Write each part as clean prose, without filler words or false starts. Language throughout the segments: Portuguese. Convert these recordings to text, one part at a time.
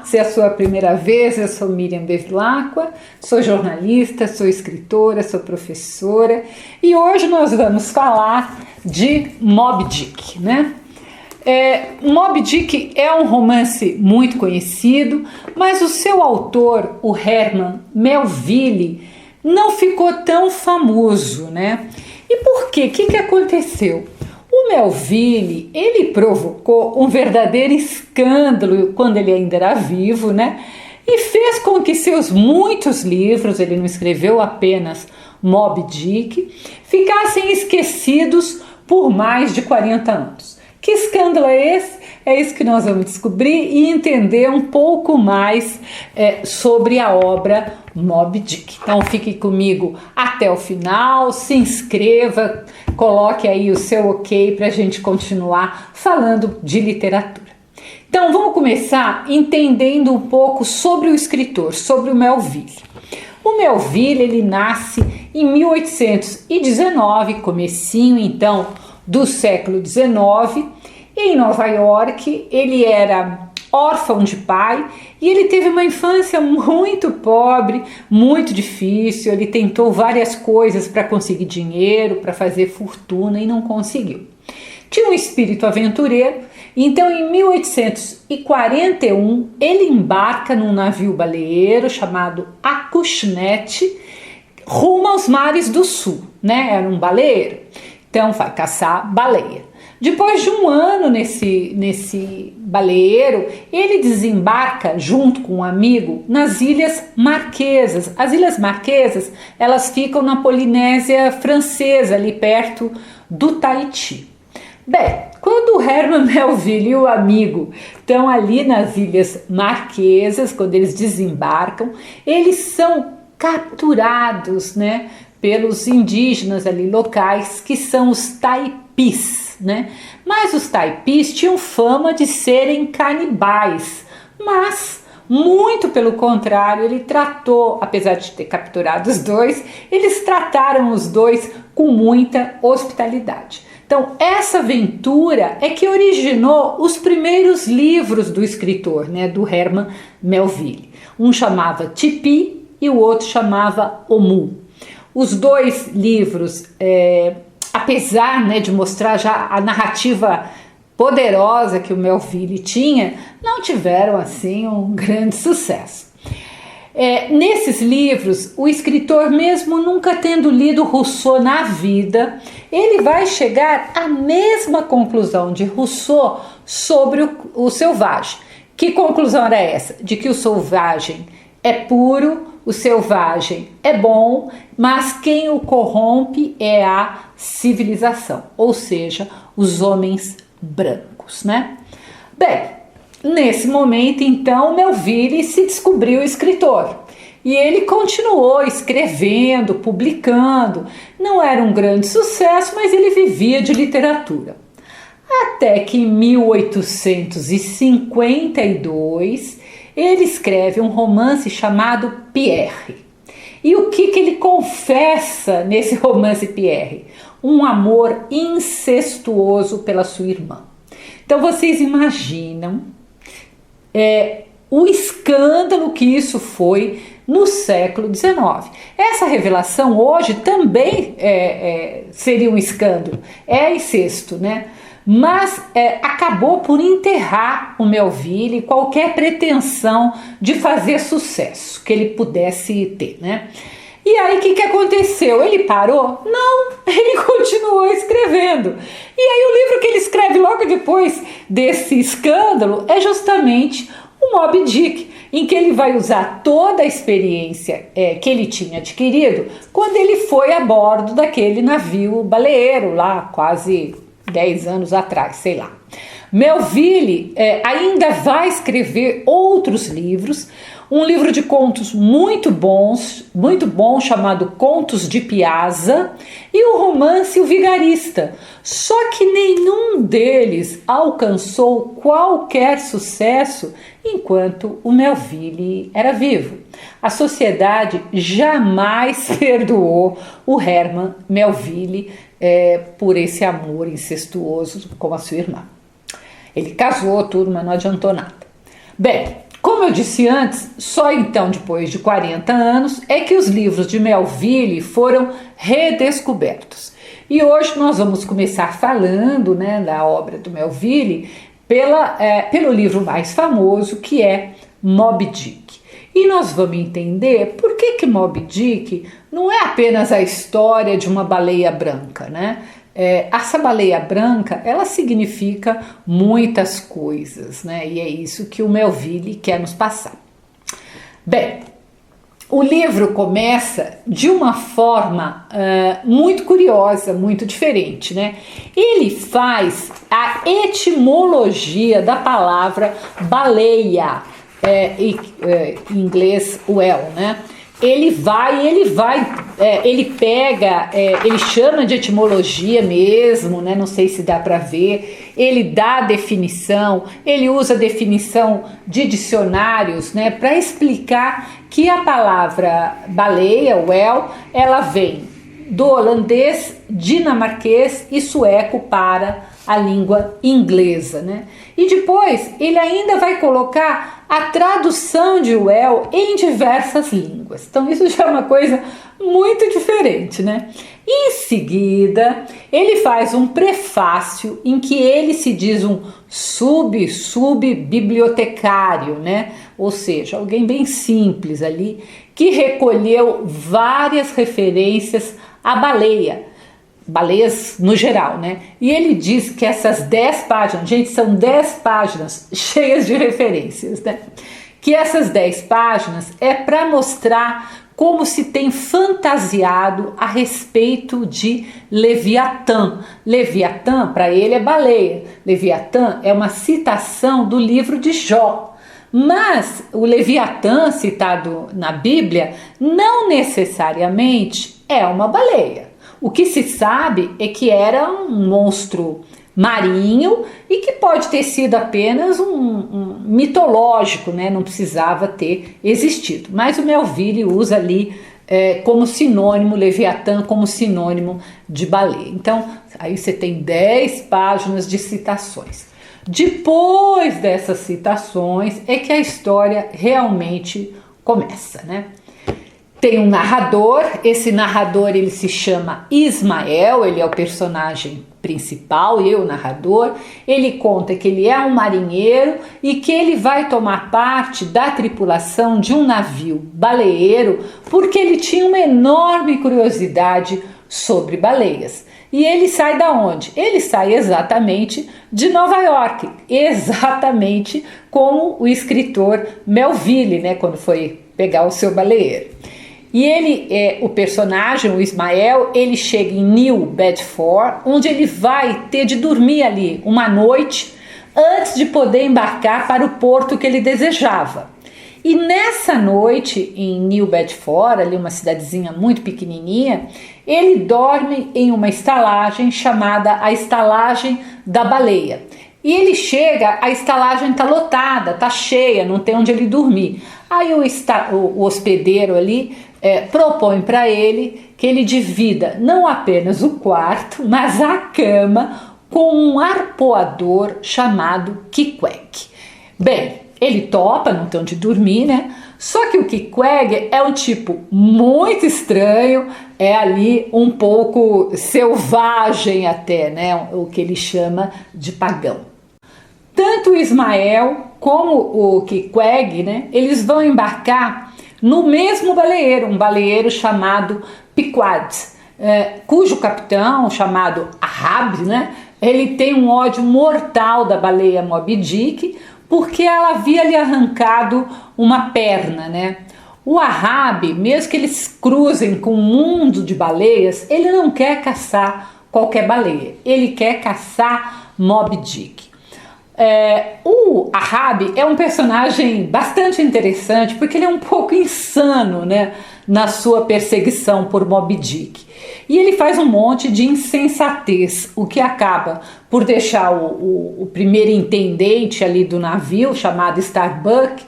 se é a sua primeira vez, eu sou Miriam Bevilacqua, sou jornalista, sou escritora, sou professora e hoje nós vamos falar de Moby Dick, né? Moby Dick é um romance muito conhecido, mas o seu autor, o Herman Melville, não ficou tão famoso, né? E por quê? O que aconteceu? O Melville, ele provocou um verdadeiro escândalo quando ele ainda era vivo, né? E fez com que seus muitos livros, ele não escreveu apenas Moby Dick, ficassem esquecidos por mais de 40 anos. Que escândalo é esse? É isso que nós vamos descobrir e entender um pouco mais sobre a obra Moby Dick. Então fique comigo até o final, se inscreva, coloque aí o seu ok para a gente continuar falando de literatura. Então vamos começar entendendo um pouco sobre o escritor, sobre o Melville. O Melville, ele nasce em 1819, comecinho então do século XIX, em Nova York. Ele era órfão de pai e ele teve uma infância muito pobre, muito difícil. Ele tentou várias coisas para conseguir dinheiro, para fazer fortuna e não conseguiu. Tinha um espírito aventureiro, então em 1841 ele embarca num navio baleeiro chamado Acushnet rumo aos mares do sul, né? Era um baleeiro. Então vai caçar baleia. Depois de um ano nesse baleeiro, ele desembarca junto com um amigo nas Ilhas Marquesas. As Ilhas Marquesas, elas ficam na Polinésia Francesa, ali perto do Tahiti. Bem, quando o Herman Melville e o amigo estão ali nas Ilhas Marquesas, quando eles desembarcam, eles são capturados, né, pelos indígenas ali locais, que são os taipis, né? Mas os taipis tinham fama de serem canibais, mas muito pelo contrário, ele tratou, apesar de ter capturado os dois, eles trataram os dois com muita hospitalidade. Então essa aventura é que originou os primeiros livros do escritor, né, do Herman Melville. Um chamava Tipi e o outro chamava Omu. Os dois livros, apesar, né, de mostrar já a narrativa poderosa que o Melville tinha, não tiveram assim um grande sucesso. Nesses livros, o escritor, mesmo nunca tendo lido Rousseau na vida, ele vai chegar à mesma conclusão de Rousseau sobre o selvagem. Que conclusão era essa? De que o selvagem é puro, o selvagem é bom, mas quem o corrompe é a civilização, ou seja, os homens brancos, né? Bem, nesse momento, então, Melville se descobriu escritor e ele continuou escrevendo, publicando. Não era um grande sucesso, mas ele vivia de literatura. Até que em 1852 ele escreve um romance chamado Pierre. E o que ele confessa nesse romance Pierre? Um amor incestuoso pela sua irmã. Então vocês imaginam o escândalo que isso foi no século XIX. Essa revelação hoje também seria um escândalo, é incesto, né? Mas acabou por enterrar o Melville qualquer pretensão de fazer sucesso que ele pudesse ter, né? E aí o que aconteceu? Ele parou? Não, ele continuou escrevendo. E aí o livro que ele escreve logo depois desse escândalo é justamente o Moby Dick, em que ele vai usar toda a experiência que ele tinha adquirido quando ele foi a bordo daquele navio baleeiro lá quase 10 anos atrás, sei lá. Melville ainda vai escrever outros livros, um livro de contos muito bom, chamado Contos de Piazza, e o romance O Vigarista. Só que nenhum deles alcançou qualquer sucesso enquanto o Melville era vivo. A sociedade jamais perdoou o Herman Melville por esse amor incestuoso com a sua irmã. Ele casou tudo, mas não adiantou nada. Bem, Como eu disse antes, só então depois de 40 anos é que os livros de Melville foram redescobertos. E hoje nós vamos começar falando, né, da obra do Melville pelo livro mais famoso, que é Moby Dick. E nós vamos entender por que Moby Dick não é apenas a história de uma baleia branca, né? Essa baleia branca, ela significa muitas coisas, né? E é isso que o Melville quer nos passar. Bem, o livro começa de uma forma muito curiosa, muito diferente, né? Ele faz a etimologia da palavra baleia, em inglês whale, né? Ele pega, ele chama de etimologia mesmo, né? Não sei se dá para ver. Ele dá definição, ele usa definição de dicionários, né? Para explicar que a palavra baleia, whale, ela vem do holandês, dinamarquês e sueco para a língua inglesa, né? E depois ele ainda vai colocar a tradução de whale em diversas línguas. Então isso já é uma coisa muito diferente, né? Em seguida, ele faz um prefácio em que ele se diz um sub-bibliotecário, né? Ou seja, alguém bem simples ali, que recolheu várias referências à baleias no geral, né? E ele diz que essas 10 páginas, gente, são 10 páginas cheias de referências, né? Que essas 10 páginas é para mostrar como se tem fantasiado a respeito de Leviatã. Leviatã, para ele, é baleia. Leviatã é uma citação do livro de Jó. Mas o Leviatã, citado na Bíblia, não necessariamente é uma baleia. O que se sabe é que era um monstro marinho e que pode ter sido apenas um mitológico, né? Não precisava ter existido. Mas o Melville usa ali como sinônimo, Leviatã como sinônimo de baleia. Então, aí você tem 10 páginas de citações. Depois dessas citações é que a história realmente começa, né? Tem um narrador, esse narrador ele se chama Ismael, ele é o personagem principal e o narrador. Ele conta que ele é um marinheiro e que ele vai tomar parte da tripulação de um navio baleeiro porque ele tinha uma enorme curiosidade sobre baleias. E ele sai da onde? Ele sai exatamente de Nova York, exatamente como o escritor Melville, né, quando foi pegar o seu baleeiro. E o personagem, o Ismael, ele chega em New Bedford, onde ele vai ter de dormir ali uma noite antes de poder embarcar para o porto que ele desejava. E nessa noite, em New Bedford, ali uma cidadezinha muito pequenininha, ele dorme em uma estalagem chamada a Estalagem da Baleia. E ele chega, a estalagem está lotada, está cheia, não tem onde ele dormir. Aí o hospedeiro ali propõe para ele que ele divida não apenas o quarto, mas a cama com um arpoador chamado Queequeg. Bem, ele topa, não tem onde dormir, né? Só que o Queequeg é um tipo muito estranho, é ali um pouco selvagem até, né? O que ele chama de pagão. Tanto o Ismael como o Queequeg, né? Eles vão embarcar no mesmo baleeiro, um baleeiro chamado Pequod, cujo capitão, chamado Ahab, né? Ele tem um ódio mortal da baleia Moby Dick, porque ela havia lhe arrancado uma perna, né? O Ahab, mesmo que eles cruzem com um mundo de baleias, ele não quer caçar qualquer baleia, ele quer caçar Moby Dick. O Ahab é um personagem bastante interessante porque ele é um pouco insano, né, na sua perseguição por Moby Dick. E ele faz um monte de insensatez, o que acaba por deixar o primeiro intendente ali do navio, chamado Starbuck,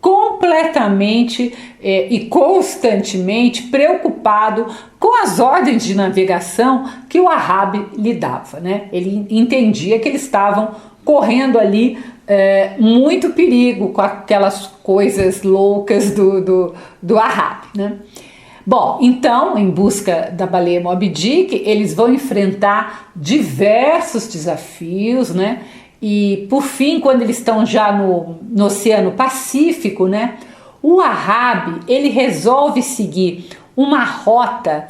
completamente e constantemente preocupado com as ordens de navegação que o Ahab lhe dava, né? Ele entendia que eles estavam correndo ali muito perigo com aquelas coisas loucas do Ahab, né? Bom, então, em busca da baleia Moby Dick, eles vão enfrentar diversos desafios, né? E, por fim, quando eles estão já no Oceano Pacífico, né? O Ahab, ele resolve seguir uma rota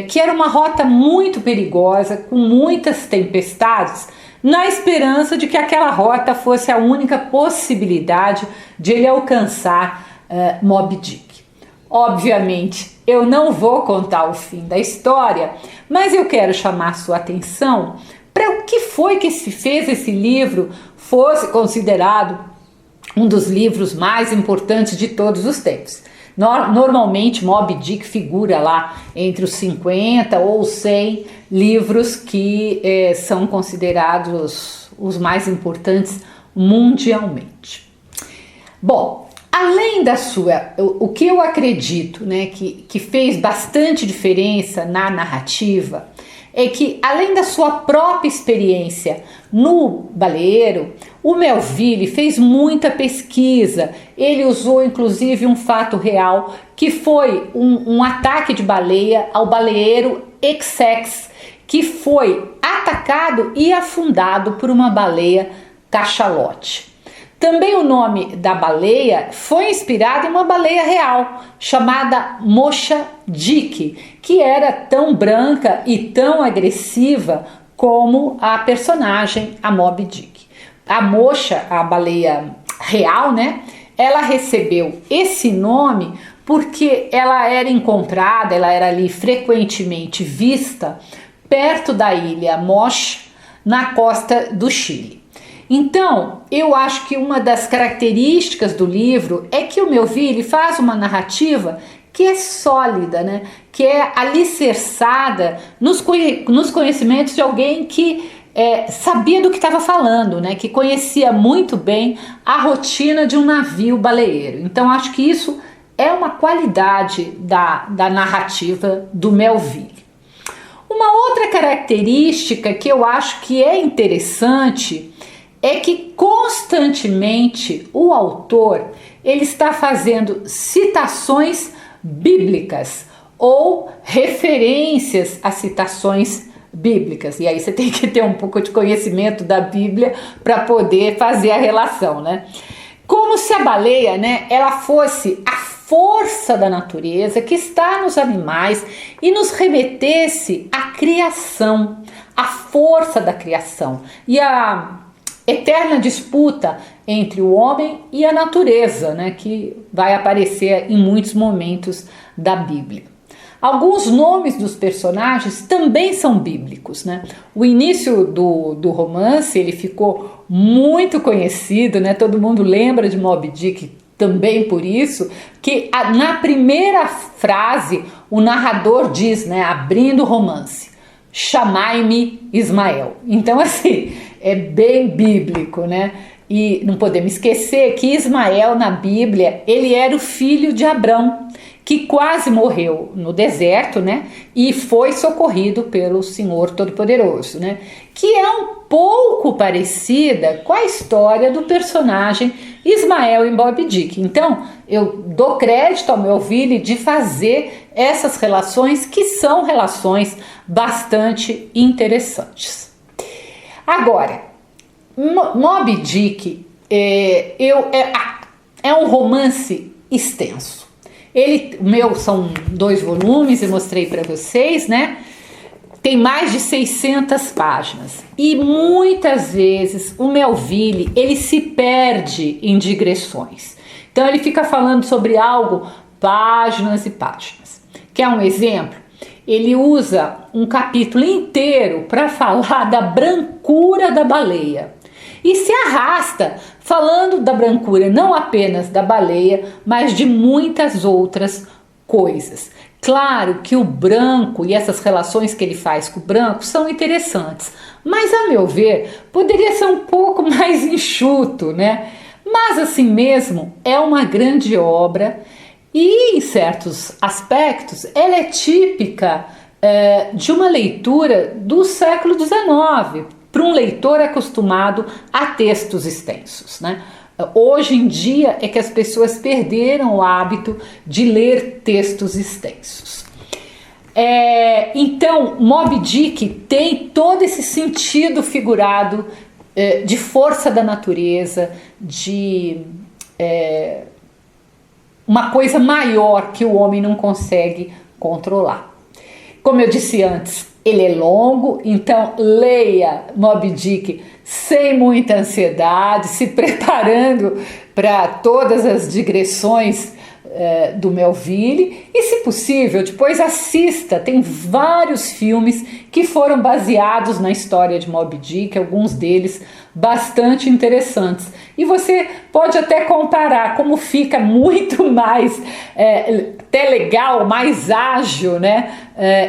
que era uma rota muito perigosa, com muitas tempestades, na esperança de que aquela rota fosse a única possibilidade de ele alcançar Moby Dick. Obviamente, eu não vou contar o fim da história, mas eu quero chamar sua atenção para o que foi que fez esse livro fosse considerado um dos livros mais importantes de todos os tempos. Normalmente, Moby Dick figura lá entre os 50 ou 100 livros que são considerados os mais importantes mundialmente. Bom, além da o que eu acredito, né, que fez bastante diferença na narrativa, é que além da sua própria experiência no baleeiro, o Melville fez muita pesquisa. Ele usou inclusive um fato real, que foi um ataque de baleia ao baleeiro Essex, que foi atacado e afundado por uma baleia cachalote. Também o nome da baleia foi inspirado em uma baleia real, chamada Mocha Dick, que era tão branca e tão agressiva como a personagem, a Moby Dick. A Mocha, a baleia real, né? Ela recebeu esse nome porque ela era encontrada, ela era ali frequentemente vista perto da ilha Mocha, na costa do Chile. Então, eu acho que uma das características do livro é que o Melville faz uma narrativa que é sólida, né? Que é alicerçada nos conhecimentos de alguém que sabia do que estava falando, né? Que conhecia muito bem a rotina de um navio baleeiro. Então, acho que isso é uma qualidade da narrativa do Melville. Uma outra característica que eu acho que é interessante é que constantemente o autor ele está fazendo citações bíblicas ou referências a citações bíblicas. E aí você tem que ter um pouco de conhecimento da Bíblia para poder fazer a relação, né? Como se a baleia, né, ela fosse a força da natureza que está nos animais e nos remetesse à criação, à força da criação e a eterna disputa entre o homem e a natureza, né, que vai aparecer em muitos momentos da Bíblia. Alguns nomes dos personagens também são bíblicos, né? O início do romance ele ficou muito conhecido, né? Todo mundo lembra de Moby Dick também por isso, que na primeira frase o narrador diz, né, abrindo o romance, chamai-me Ismael. Então, assim, é bem bíblico, né? E não podemos esquecer que Ismael na Bíblia, ele era o filho de Abrão, que quase morreu no deserto, né? E foi socorrido pelo Senhor Todo-Poderoso, né? Que é um pouco parecida com a história do personagem Ismael em Moby Dick. Então, eu dou crédito ao Melville de fazer essas relações, que são relações bastante interessantes. Agora, Moby Dick é um romance extenso. São 2 volumes, eu mostrei para vocês, né? Tem mais de 600 páginas. E muitas vezes o Melville, ele se perde em digressões. Então ele fica falando sobre algo páginas e páginas. Quer um exemplo? Ele usa um capítulo inteiro para falar da brancura da baleia. E se arrasta falando da brancura não apenas da baleia, mas de muitas outras coisas. Claro que o branco e essas relações que ele faz com o branco são interessantes, mas a meu ver poderia ser um pouco mais enxuto, né? Mas assim mesmo é uma grande obra e em certos aspectos ela é típica de uma leitura do século XIX, para um leitor acostumado a textos extensos, né? Hoje em dia é que as pessoas perderam o hábito de ler textos extensos. Então, Moby Dick tem todo esse sentido figurado de força da natureza, de uma coisa maior que o homem não consegue controlar. Como eu disse antes, ele é longo, então leia Moby Dick sem muita ansiedade, se preparando para todas as digressões do Melville, e se possível depois assista, tem vários filmes que foram baseados na história de Moby Dick, alguns deles bastante interessantes, e você pode até comparar como fica muito mais até legal, mais ágil, né,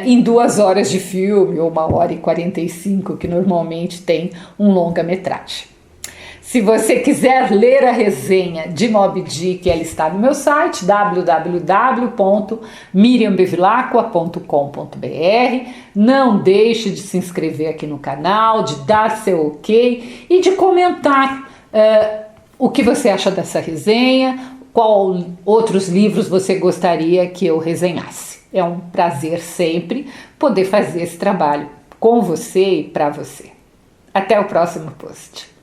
em 2 horas de filme, ou 1h45 que normalmente tem um longa-metragem. Se você quiser ler a resenha de Moby Dick, ela está no meu site www.miriambevilacqua.com.br. Não deixe de se inscrever aqui no canal, de dar seu ok e de comentar o que você acha dessa resenha, qual outros livros você gostaria que eu resenhasse. É um prazer sempre poder fazer esse trabalho com você e para você. Até o próximo post.